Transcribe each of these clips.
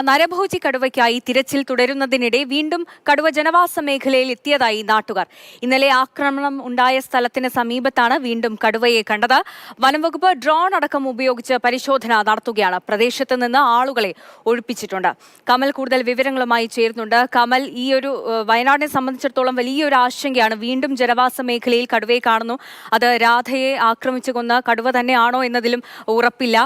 നരഭോജി കടുവയ്ക്കായി തിരച്ചിൽ തുടരുന്നതിനിടെ വീണ്ടും കടുവ ജനവാസ മേഖലയിൽ എത്തിയതായി നാട്ടുകാർ. ഇന്നലെ ആക്രമണം ഉണ്ടായ സ്ഥലത്തിന് സമീപത്താണ് വീണ്ടും കടുവയെ കണ്ടത്. വനംവകുപ്പ് ഡ്രോൺ അടക്കം ഉപയോഗിച്ച് പരിശോധന നടത്തുകയാണ്. പ്രദേശത്ത് നിന്ന് ആളുകളെ ഒഴിപ്പിച്ചിട്ടുണ്ട്. കമൽ കൂടുതൽ വിവരങ്ങളുമായി ചേരുന്നുണ്ട്. കമൽ, ഈ ഒരു വയനാടിനെ സംബന്ധിച്ചിടത്തോളം വലിയൊരു ആശങ്കയാണ്. വീണ്ടും ജനവാസ മേഖലയിൽ കടുവയെ കാണുന്നു. അത് രാധയെ ആക്രമിച്ചു കൊന്ന കടുവ തന്നെയാണോ എന്നതിലും ഉറപ്പില്ല.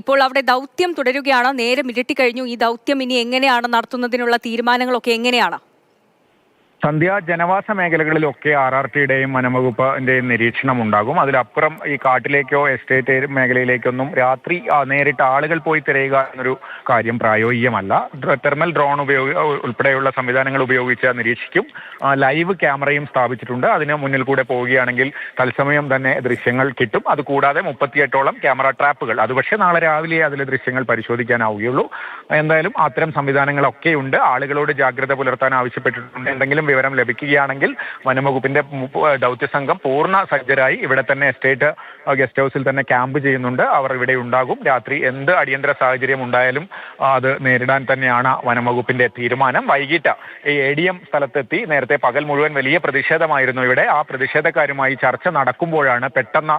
ഇപ്പോൾ അവിടെ ദൗത്യം തുടരുകയാണ്. നേരം ഇരുട്ടിക്കഴിഞ്ഞു. ഈ ദൗത്യം ഇനി എങ്ങനെയാണ് നടത്തുന്നതിനുള്ള തീരുമാനങ്ങളൊക്കെ എങ്ങനെയാണ്? സന്ധ്യ, ജനവാസ മേഖലകളിലൊക്കെ RRTയുടെയും വനംവകുപ്പിന്റെയും നിരീക്ഷണം ഉണ്ടാകും. അതിലപ്പുറം ഈ കാട്ടിലേക്കോ എസ്റ്റേറ്റ് മേഖലയിലേക്കൊന്നും രാത്രി നേരിട്ട് ആളുകൾ പോയി തിരയുക എന്നൊരു കാര്യം പ്രായോഗികമല്ല. തെർമൽ ഡ്രോൺ ഉൾപ്പെടെയുള്ള സംവിധാനങ്ങൾ ഉപയോഗിച്ച് നിരീക്ഷിക്കും. ലൈവ് ക്യാമറയും സ്ഥാപിച്ചിട്ടുണ്ട്. അതിന് മുന്നിൽ കൂടെ പോവുകയാണെങ്കിൽ തത്സമയം തന്നെ ദൃശ്യങ്ങൾ കിട്ടും. അതുകൂടാതെ 38ഓളം ക്യാമറ ട്രാപ്പുകൾ, അത് പക്ഷേ നാളെ രാവിലെ അതിലെ ദൃശ്യങ്ങൾ പരിശോധിക്കാനാവുകയുള്ളൂ. എന്തായാലും അത്തരം സംവിധാനങ്ങളൊക്കെ ഉണ്ട്. ആളുകളോട് ജാഗ്രത പുലർത്താൻ ആവശ്യപ്പെട്ടിട്ടുണ്ട്. എന്തെങ്കിലും വിവരം ലഭിക്കുകയാണെങ്കിൽ വനംവകുപ്പിന്റെ ദൗത്യ സംഘം പൂർണ്ണ സജ്ജരായി ഇവിടെ തന്നെ എസ്റ്റേറ്റ് ഗസ്റ്റ് ഹൗസിൽ തന്നെ ക്യാമ്പ് ചെയ്യുന്നുണ്ട്. അവർ ഇവിടെ ഉണ്ടാകും. രാത്രി എന്ത് അടിയന്തര സാഹചര്യം ഉണ്ടായാലും അത് നേരിടാൻ തന്നെയാണ് വനംവകുപ്പിന്റെ തീരുമാനം. വൈകിട്ട് ഈ ADM സ്ഥലത്തെത്തി. നേരത്തെ പകൽ മുഴുവൻ വലിയ പ്രതിഷേധമായിരുന്നു ഇവിടെ. ആ പ്രതിഷേധക്കാരുമായി ചർച്ച നടക്കുമ്പോഴാണ് പെട്ടെന്ന്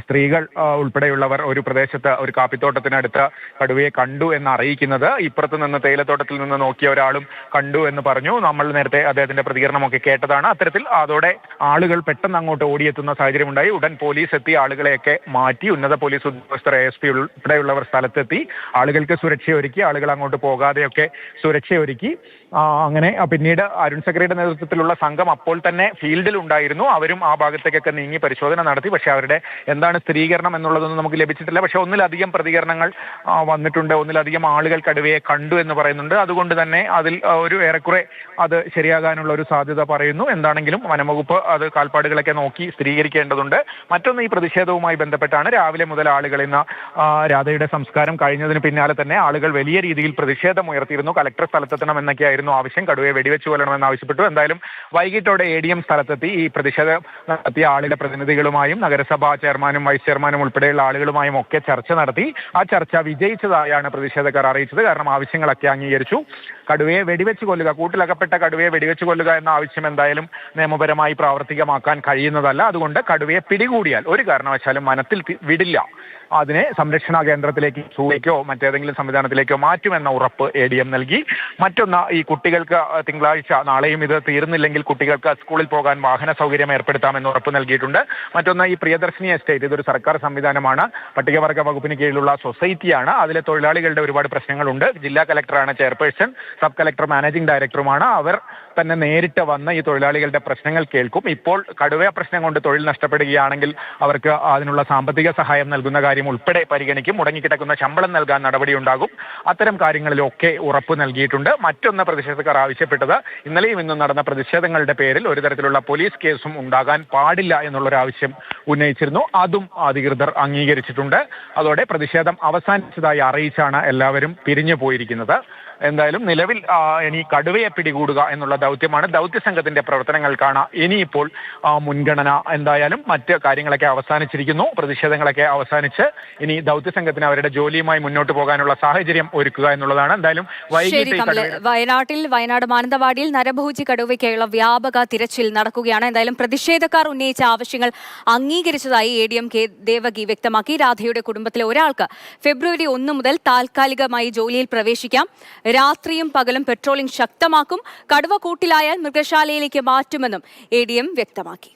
സ്ത്രീകൾ ഉൾപ്പെടെയുള്ളവർ ഒരു പ്രദേശത്ത് ഒരു കാപ്പിത്തോട്ടത്തിനടുത്ത് കടുവയെ കണ്ടു എന്ന് അറിയിക്കുന്നത്. ഇപ്പുറത്ത് നിന്ന് തേയിലത്തോട്ടത്തിൽ നിന്ന് നോക്കിയ ഒരാളും കണ്ടു എന്ന് പറഞ്ഞു. നമ്മൾ നേരത്തെ അദ്ദേഹത്തിന്റെ പ്രതികരണമൊക്കെ കേട്ടതാണ്. അത്തരത്തിൽ അതോടെ ആളുകൾ പെട്ടെന്ന് അങ്ങോട്ട് ഓടിയെത്തുന്ന സാഹചര്യം ഉണ്ടായി. ഉടൻ പോലീസ് എത്തി ആളുകളെയൊക്കെ മാറ്റി. ഉന്നത പോലീസ് ഉദ്യോഗസ്ഥർ, ASP ഉൾപ്പെടെയുള്ളവർ സ്ഥലത്തെത്തി ആളുകൾക്ക് സുരക്ഷയൊരുക്കി. ആളുകൾ അങ്ങോട്ട് പോകാതെയൊക്കെ സുരക്ഷയൊരുക്കി. അങ്ങനെ പിന്നീട് അരുൺ സക്രയുടെ നേതൃത്വത്തിലുള്ള സംഘം അപ്പോൾ തന്നെ ഫീൽഡിൽ ഉണ്ടായിരുന്നു. അവരും ആ ഭാഗത്തേക്കൊക്കെ നീങ്ങി പരിശോധന നടത്തി. പക്ഷെ അവരുടെ എന്താണ് സ്ഥിരീകരണം എന്നുള്ളതൊന്നും നമുക്ക് ലഭിച്ചിട്ടില്ല. പക്ഷെ ഒന്നിലധികം പ്രതികരണങ്ങൾ വന്നിട്ടുണ്ട്. ഒന്നിലധികം ആളുകൾ കടുവയെ കണ്ടു എന്ന് പറയുന്നുണ്ട്. അതുകൊണ്ട് തന്നെ അതിൽ ഒരു ഏറെക്കുറെ അത് ശരിയാകാനുള്ള ഒരു സാധ്യത പറയുന്നു. എന്താണെങ്കിലും വനംവകുപ്പ് അത് കാൽപ്പാടുകളൊക്കെ നോക്കി സ്ഥിരീകരിക്കേണ്ടതുണ്ട്. മറ്റൊന്ന്, ഈ പ്രതിഷേധവുമായി ബന്ധപ്പെട്ടാണ് രാവിലെ മുതൽ ആളുകൾ ഇന്ന് രാധയുടെ സംസ്കാരം കഴിഞ്ഞതിന് പിന്നാലെ തന്നെ ആളുകൾ വലിയ രീതിയിൽ പ്രതിഷേധം ഉയർത്തിയിരുന്നു. കലക്ടർ സ്ഥലത്തെത്തണം എന്നൊക്കെയായിരുന്നു ആവശ്യം. കടുവയെ വെടിവെച്ച് കൊല്ലണമെന്ന് ആവശ്യപ്പെട്ടു. എന്തായാലും വൈകിട്ടോടെ ADM സ്ഥലത്തെത്തി ഈ പ്രതിഷേധം നടത്തിയ ആളുടെ പ്രതിനിധികളുമായും നഗരസഭാ ചെയർമാനും വൈസ് ചെയർമാനും ഉൾപ്പെടെയുള്ള ആളുകളുമായും ഒക്കെ ചർച്ച നടത്തി. ആ ചർച്ച വിജയിച്ചതായാണ് പ്രതിഷേധക്കാർ അറിയിച്ചത്. കാരണം ആവശ്യങ്ങളൊക്കെ അംഗീകരിച്ചു. കടുവയെ വെടിവെച്ച് കൊല്ലുക, കൂട്ടിലകപ്പെട്ട കടുവയെ വെടിവെച്ച് കൊല്ലുക എന്ന ആവശ്യം എന്തായാലും നിയമപരമായി പ്രാവർത്തികമാക്കാൻ കഴിയുന്നതല്ല. അതുകൊണ്ട് കടുവയെ പിടികൂടിയാൽ ഒരു കാരണവശാലും വനത്തിൽ വിടില്ല. അതിനെ സംരക്ഷണ കേന്ദ്രത്തിലേക്ക്, സൂയിലേക്കോ മറ്റേതെങ്കിലും സംവിധാനത്തിലേക്കോ മാറ്റുമെന്ന ഉറപ്പ് ADM നൽകി. മറ്റൊന്ന്, ഈ കുട്ടികൾക്ക് തിങ്കളാഴ്ച, നാളെയും ഇത് തീർന്നില്ലെങ്കിൽ കുട്ടികൾക്ക് സ്കൂളിൽ പോകാൻ വാഹന സൗകര്യം ഏർപ്പെടുത്താമെന്ന് ഉറപ്പ് നൽകിയിട്ടുണ്ട്. മറ്റൊന്ന്, ഈ പ്രിയദർശിനി എസ്റ്റേറ്റ് ഇതൊരു സർക്കാർ സംവിധാനമാണ്. പട്ടികവർഗ വകുപ്പിന് കീഴിലുള്ള സൊസൈറ്റിയാണ്. അതിലെ തൊഴിലാളികളുടെ ഒരുപാട് പ്രശ്നങ്ങളുണ്ട്. ജില്ലാ കലക്ടറാണ് ചെയർപേഴ്സൺ, സബ് കലക്ടർ മാനേജിംഗ് ഡയറക്ടറുമാണ്. അവർ തന്നെ നേരിട്ട് വന്ന് ഈ തൊഴിലാളികളുടെ പ്രശ്നങ്ങൾ കേൾക്കും. ഇപ്പോൾ കടുവ പ്രശ്നം കൊണ്ട് തൊഴിൽ നഷ്ടപ്പെടുകയാണെങ്കിൽ അവർക്ക് അതിനുള്ള സാമ്പത്തിക സഹായം നൽകുന്ന കാര്യം ഉൾപ്പെടെ പരിഗണിക്കും. മുടങ്ങിക്കിടക്കുന്ന ശമ്പളം നൽകാൻ നടപടിയുണ്ടാകും. അത്തരം കാര്യങ്ങളിലൊക്കെ ഉറപ്പ് നൽകിയിട്ടുണ്ട്. മറ്റൊന്ന്, പ്രതിഷേധക്കാർ ആവശ്യപ്പെട്ടത് ഇന്നലെയും ഇന്നും നടന്ന പ്രതിഷേധങ്ങളുടെ പേരിൽ ഒരു തരത്തിലുള്ള പോലീസ് കേസും ഉണ്ടാകാൻ പാടില്ല എന്നുള്ളൊരാവശ്യം ഉന്നയിച്ചിരുന്നു. അതും അധികൃതർ അംഗീകരിച്ചിട്ടുണ്ട്. അതോടെ പ്രതിഷേധം അവസാനിച്ചതായി അറിയിച്ചാണ് എല്ലാവരും പിരിഞ്ഞു പോയിരിക്കുന്നത്. എന്തായാലും നിലവിൽ ഇനി കടുവയെ പിടികൂടുക എന്നുള്ള ദൗത്യമാണ്. ദൗത്യ സംഘത്തിന്റെ പ്രവർത്തനങ്ങൾക്കാണ് ഇനിയിപ്പോൾ മുൻഗണന. എന്തായാലും മറ്റ് കാര്യങ്ങളൊക്കെ അവസാനിച്ചിരിക്കുന്നു. പ്രതിഷേധങ്ങളൊക്കെ അവസാനിച്ച് ഇനി ദൗത്യ സംഘത്തിന് അവരുടെ ജോലിയുമായി മുന്നോട്ട് പോകാനുള്ള സാഹചര്യം ഒരുക്കുക എന്നുള്ളതാണ്. എന്തായാലും വയനാട് മാനന്തവാടിയിൽ നരഭോജി കടുവയ്ക്കായുള്ള വ്യാപക തിരച്ചിൽ നടക്കുകയാണ്. എന്തായാലും പ്രതിഷേധക്കാർ ഉന്നയിച്ച ആവശ്യങ്ങൾ അംഗീകരിച്ചതായി ADM K ദേവകി വ്യക്തമാക്കി. രാധയുടെ കുടുംബത്തിലെ ഒരാൾക്ക് ഫെബ്രുവരി 1 മുതൽ താൽക്കാലികമായി ജോലിയിൽ പ്രവേശിക്കാം. രാത്രിയും പകലും പെട്രോളിംഗ് ശക്തമാക്കും. കടുവ കൂട്ടിലായാൽ മൃഗശാലയിലേക്ക് മാറ്റുമെന്നും ADM വ്യക്തമാക്കി.